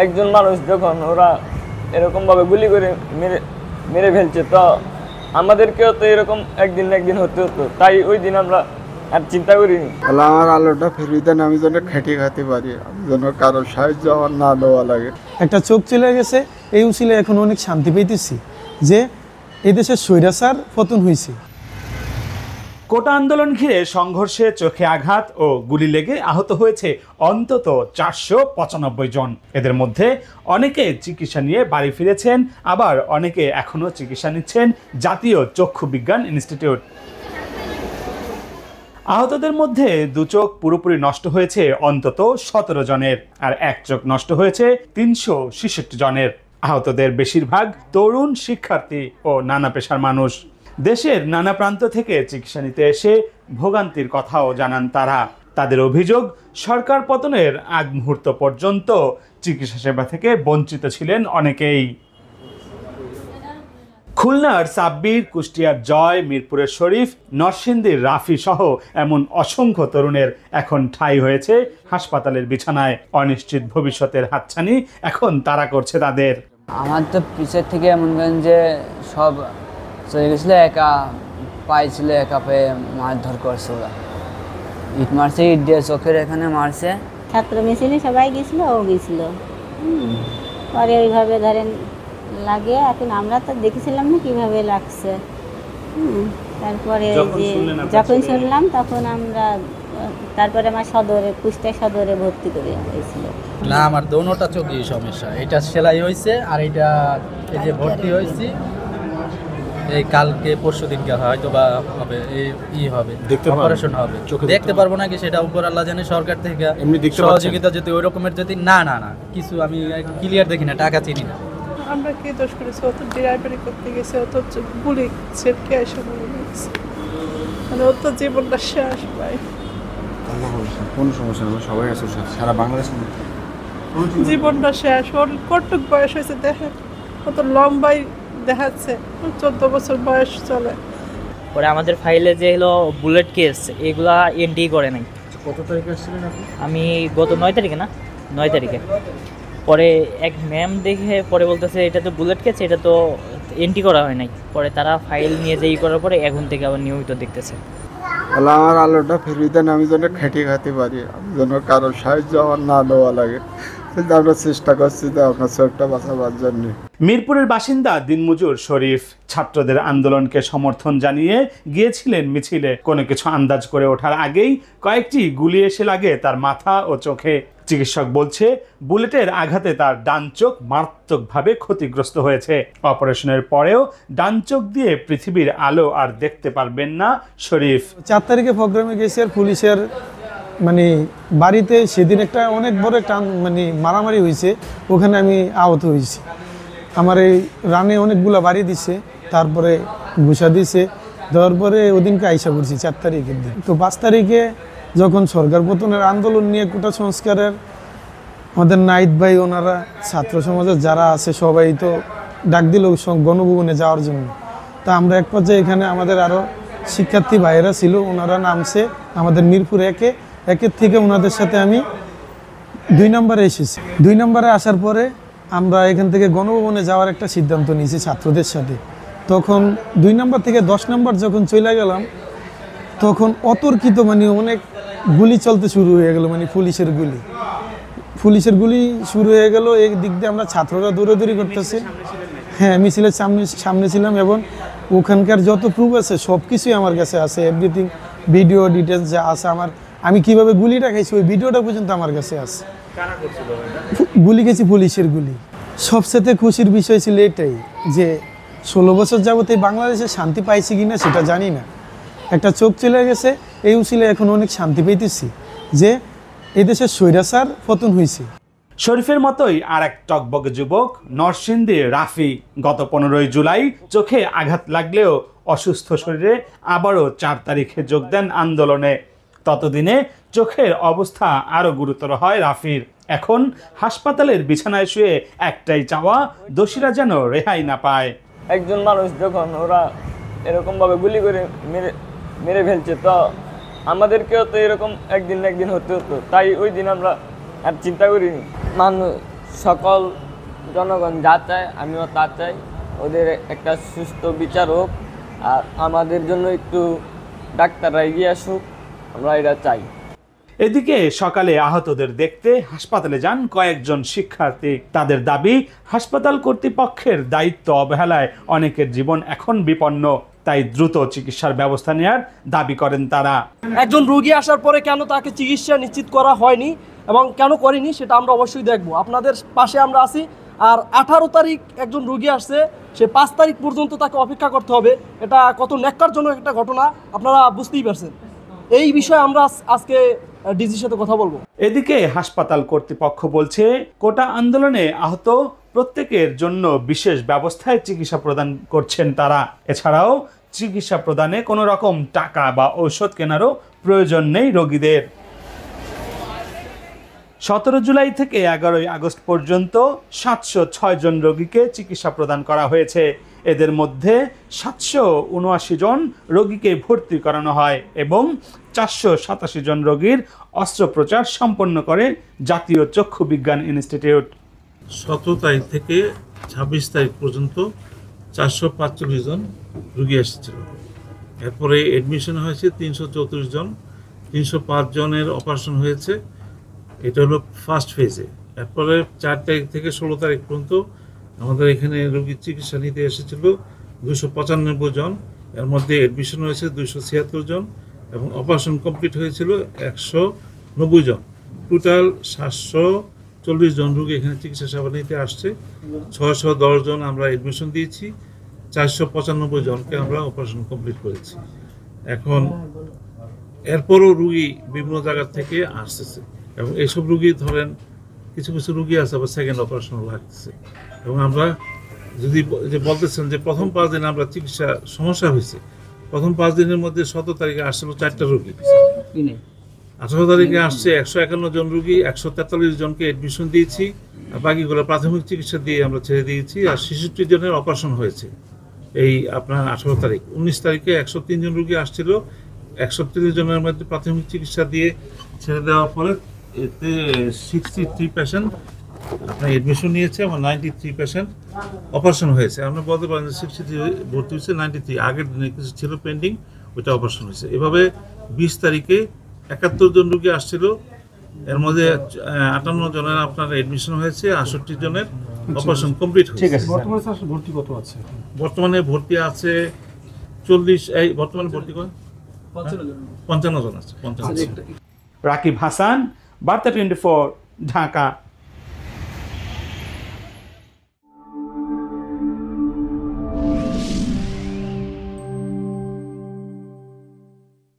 একজন মানুষ যখন ওরা এরকমভাবে গুলি করে মেরে ফেলছে, তো আমাদেরকেও তো এরকম একদিন না একদিন হতে হতো। তাই ওই দিন আমরা আর চিন্তা করিনি। আমার আলোটা ফিরিয়ে দেন, আমি যেন খেটে খাতে পারি, আমি যেন কারো সাহায্য আমার না দেওয়া লাগে। একটা চোখ চলে গেছে, এই উচিলে এখন অনেক শান্তি পেতেছি যে এদেশের স্বৈরাচার পতন হয়েছে। কোটা আন্দোলন ঘিরে সংঘর্ষে চোখে আঘাত ও গুলি লেগে আহত হয়েছে অন্তত 495 জন। এদের মধ্যে অনেকে চিকিৎসা নিয়ে বাড়ি ফিরেছেন, আবার অনেকে এখনও চিকিৎসা নিচ্ছেন জাতীয় চক্ষু বিজ্ঞান ইনস্টিটিউট। আহতদের মধ্যে 2 চোখ পুরোপুরি নষ্ট হয়েছে অন্তত 17 জনের, আর 1 চোখ নষ্ট হয়েছে 366 জনের। আহতদের বেশিরভাগ তরুণ শিক্ষার্থী ও নানা পেশার মানুষ। দেশের নানা প্রান্ত থেকে চিকিৎসা নিতে এসে ভোগান্তির কথাও জানান তারা। তাদের অভিযোগ, সরকার পতনের আগ মুহূর্ত পর্যন্ত চিকিৎসা সেবা থেকে বঞ্চিত ছিলেন অনেকেই। খুলনার সাব্বির, কুষ্টিয়ার জয়, মিরপুরের শরীফ, নরসিংদীর রাফি সহ এমন অসংখ্য তরুণের এখন ঠাঁই হয়েছে হাসপাতালের বিছানায়। অনিশ্চিত ভবিষ্যতের হাতছানি এখন তাড়া করছে তাদের। আমার তো পিছের থেকে এমন করেন যে সব চলে গেছিলো, একা পাইছিল, একা পেয়ে মারধর করছে ওরা। ইট মারছে, ইট দিয়ে চোখের এখানে মারছে। ছাত্র মিছিলে সবাই গেছিলো, ও গেছিল। পরে ওইভাবে ধরেন লাগে, এখন আমরা তো দেখেছিলাম না কিভাবে লাগছে। তারপরে যে যখন শুনলাম তখন আমরা তারপরে আমার কুষ্টিয়া সদরে ভর্তি করে হয়েছিল। না, আমার দোনোটা চোখেই সমস্যা। এটা সেলাই হয়েছে আর এটা এই যে ভর্তি হয়েছি, এই কালকে পরশু দিনকে হয়তো বা হবে, এই হবে, অপারেশন হবে। দেখতে পারবো নাকি সেটা উপর আল্লাহ জানে। সরকার থেকে সহযোগিতা যদি ওই রকমের যদি না কিছু, আমি ক্লিয়ার দেখি না, টাকা চিনি না। আমরা কি দোষ করেছি? ও তো ড্রাইভারি করতে গেছে, ও তো গুলি ছেড়কে এসে বলে গেছে, মানে ও তো জীবনটা শেষ ভাই। কোনো সমস্যা নেই, সবাই আছে সারা বাংলাদেশ, জীবনটা শেষ। ওর কতটুক বয়স হয়েছে দেখেন, ও তো লম্বাই দেখাচ্ছে, 14 বছর বয়স চলে। পরে আমাদের ফাইলে যে হলো বুলেট কেস, এগুলা এন্ট্রি করে নাই। কত তারিখে আসছিলেন আপনি? আমি গত 9 তারিখে, না 9 তারিখে। পরে এক ম্যাম দেখে পরে বলতেছে এটা তো বুলেট কেস, এটা তো এন্ট্রি করা হয় নাই। পরে তারা ফাইল নিয়ে যেই করার পরে এখন থেকে আবার নিয়মিত দেখতেছে। আমার আলোটা ফিরিয়ে দেন, আমি যেন খেটে খাতে পারি, আমি যেন কারো সাহায্য আমার না দেওয়া লাগে। আমরা চেষ্টা করছি যে আপনার চোখটা বাঁচাবার জন্য। মিরপুরের বাসিন্দা দিনমজুর শরীফ ছাত্রদের আন্দোলনকে সমর্থন জানিয়ে গিয়েছিলেন মিছিলে। কোনো কিছু আন্দাজ করে ওঠার আগেই কয়েকটি গুলি এসে লাগে তার মাথা ও চোখে। চিকিৎসক বলছে, বুলেটের আঘাতে তার ডান চোখ মারাত্মকভাবে ক্ষতিগ্রস্ত হয়েছে। অপারেশনের পরেও ডান চোখ দিয়ে পৃথিবীর আলো আর দেখতে পারবেন না শরীফ। 4 তারিখে প্রোগ্রামে গেছি, আর পুলিশের বাড়িতে সেদিন একটা অনেক বড় একটা মারামারি হয়েছে, ওখানে আমি আহত হয়েছি। আমার এই রানে অনেকগুলো বাড়ি দিছে, তারপরে ঘুষা দিছে, দেওয়ার পরে ওদিনকে আইসা পড়ছি 4 তারিখের দিন। তো 5 তারিখে যখন সরকার পতনের আন্দোলন নিয়ে কোটা সংস্কারের আমাদের নাইট ভাই, ওনারা ছাত্র সমাজের যারা আছে সবাই তো ডাক দিল গণভবনে যাওয়ার জন্য। তা আমরা এক পর্যায়ে এখানে আমাদের আরও শিক্ষার্থী ভাইয়েরা ছিল, ওনারা নামছে আমাদের মিরপুর একের থেকে ওনাদের সাথে আমি 2 নম্বরে এসেছি। 2 নম্বরে আসার পরে আমরা এখান থেকে গণভবনে যাওয়ার একটা সিদ্ধান্ত নিয়েছি ছাত্রদের সাথে। তখন 2 নম্বর থেকে 10 নম্বর যখন চলে গেলাম, তখন অতর্কিত অনেক গুলি চলতে শুরু হয়ে গেল, পুলিশের গুলি শুরু হয়ে গেল। এই দিক দিয়ে আমরা ছাত্ররা দৌড়াদৌড়ি করতেছি। হ্যাঁ, মিছিলের সামনে ছিলাম, এবং ওখানকার যত প্রুফ আছে সব কিছুই আমার কাছে আছে, এভরিথিং, ভিডিও ডিটেলস যা আছে আমার, আমি কিভাবে গুলিটা খাইছি ওই ভিডিওটা পর্যন্ত আমার কাছে আছে। গুলি খেয়েছি, পুলিশের গুলি। সবচেয়ে খুশির বিষয় ছিল এটাই যে 16 বছর যাবত এই বাংলাদেশে শান্তি পাইছি কিনা সেটা জানি না, একটা চোখ চলে গেছে, এই উচিলে এখন অনেক শান্তি পেতেছি যে এদেশের স্বৈরাচার পতন হয়েছে। শরীফের মতোই আর এক টকবকে যুবক নরসিংদীর রাফি গত 15 জুলাই চোখে আঘাত লাগলেও অসুস্থ শরীরে আবারও 4 তারিখে যোগ দেন আন্দোলনে। ততদিনে চোখের অবস্থা আরও গুরুতর হয় রাফির। এখন হাসপাতালের বিছানায় শুয়ে একটাই চাওয়া, দোষীরা যেন রেহাই না পায়। একজন মানুষ যখন ওরা এরকমভাবে গুলি করে মেরে ফেলছে, তো আমাদেরকেও তো এরকম একদিন না একদিন হতে হতো। তাই ওই দিন আমরা আর চিন্তা করিনি। সকল জনগণ যা চায় আমিও তা চাই, ওদের একটা সুস্থ বিচার হোক আর আমাদের জন্য একটু ডাক্তাররা এগিয়ে আসুক, আমরা এটা চাই। এদিকে সকালে আহতদের দেখতে হাসপাতালে যান কয়েকজন শিক্ষার্থী। তাদের দাবি, হাসপাতাল কর্তৃপক্ষের দায়িত্ব অবহেলায় অনেকের জীবন এখন বিপন্ন, তাই দ্রুত চিকিৎসার ব্যবস্থা নেওয়ার দাবি করেন তারা। একজন রোগী আসার পরে কেন তাকে চিকিৎসা নিশ্চিত করা হয়নি এবং কেন করেনি সেটা আমরা অবশ্যই দেখব, আপনাদের পাশে আমরা আছি। আর 18 তারিখ একজন রোগী আসছে, সে 5 তারিখ পর্যন্ত তাকে অপেক্ষা করতে হবে, এটা কত ন্যাক্কারজনক একটা ঘটনা আপনারা বুঝতেই পারছেন। এই বিষয়ে আমরা আজকে ডিজির সাথে কথা বলবো। এদিকে হাসপাতাল কর্তৃপক্ষ বলছে, কোটা আন্দোলনে আহত প্রত্যেকের জন্য বিশেষ ব্যবস্থায় চিকিৎসা প্রদান করছেন তারা। এছাড়াও চিকিৎসা প্রদানে কোনো রকম টাকা বা ঔষধ কেনারও প্রয়োজন নেই রোগীদের। 17 জুলাই থেকে 11 আগস্ট পর্যন্ত 706 জন রোগীকে চিকিৎসা প্রদান করা হয়েছে। এদের মধ্যে 779 জন রোগীকে ভর্তি করানো হয় এবং 487 জন রোগীর অস্ত্রোপচার সম্পন্ন করে জাতীয় চক্ষু বিজ্ঞান ইনস্টিটিউট। 17 তারিখ থেকে 26 তারিখ পর্যন্ত 445 জন রোগী এসেছিল। এরপরে অ্যাডমিশন হয়েছে 334 জন, 305 জনের অপারেশন হয়েছে, এটা হলো ফার্স্ট ফেজে। এরপরে 4 তারিখ থেকে 16 তারিখ পর্যন্ত আমাদের এখানে রোগীর চিকিৎসা নিতে এসেছিল 295 জন, এর মধ্যে অ্যাডমিশন হয়েছে 276 জন এবং অপারেশন কমপ্লিট হয়েছিল 190 জন। টোটাল 740 জন রোগী এখানে চিকিৎসা সেবা নিতে আসছে। 610 জন আমরা অ্যাডমিশন দিয়েছি, 495 জনকে আমরা অপারেশন কমপ্লিট করেছি। এখন এরপরও রোগী বিভিন্ন জায়গা থেকে আসতেছে এবং এইসব রোগী ধরেন কিছু কিছু রোগী আছে আবার সেকেন্ড অপারেশন লাগতেছে। এবং আমরা যদি যে বলতেছেন যে প্রথম 5 দিনে আমরা চিকিৎসা সমস্যা হয়েছে, প্রথম 5 দিনের মধ্যে 17 তারিখে আসছিল 4টা রোগী, 18 তারিখে আসছে 151 জন রোগী, 143 জনকে অ্যাডমিশন দিয়েছি, আর বাকিগুলো প্রাথমিক চিকিৎসা দিয়ে আমরা ছেড়ে দিয়েছি। আর 66 জনের অপারেশন হয়েছে এই আপনার 18 তারিখ। 19 তারিখে 103 জন রোগী আসছিল, 130 জনের মধ্যে প্রাথমিক চিকিৎসা দিয়ে ছেড়ে দেওয়ার পরে এতে 63 পেশেন্ট আপনার অ্যাডমিশন নিয়েছে এবং 93 পেশেন্ট অপারেশন হয়েছে। আমরা বলতে পারেন 63 ভর্তি হয়েছে, 93 আগের দিনে কিছু ছিল পেন্ডিং, ওইটা অপারেশন হয়েছে। এভাবে 20 তারিখে 71 জন রোগী আসছিল, এর মধ্যে 58 জনের আপনার অ্যাডমিশন হয়েছে, 68 জনের অপারেশন কমপ্লিট হয়েছে। ভর্তি কত আছে? বর্তমানে ভর্তি আছে 40, এই বর্তমানে ভর্তি করে 55 জন আছে। রাকিব হাসান, বার্তা 24, ঢাকা।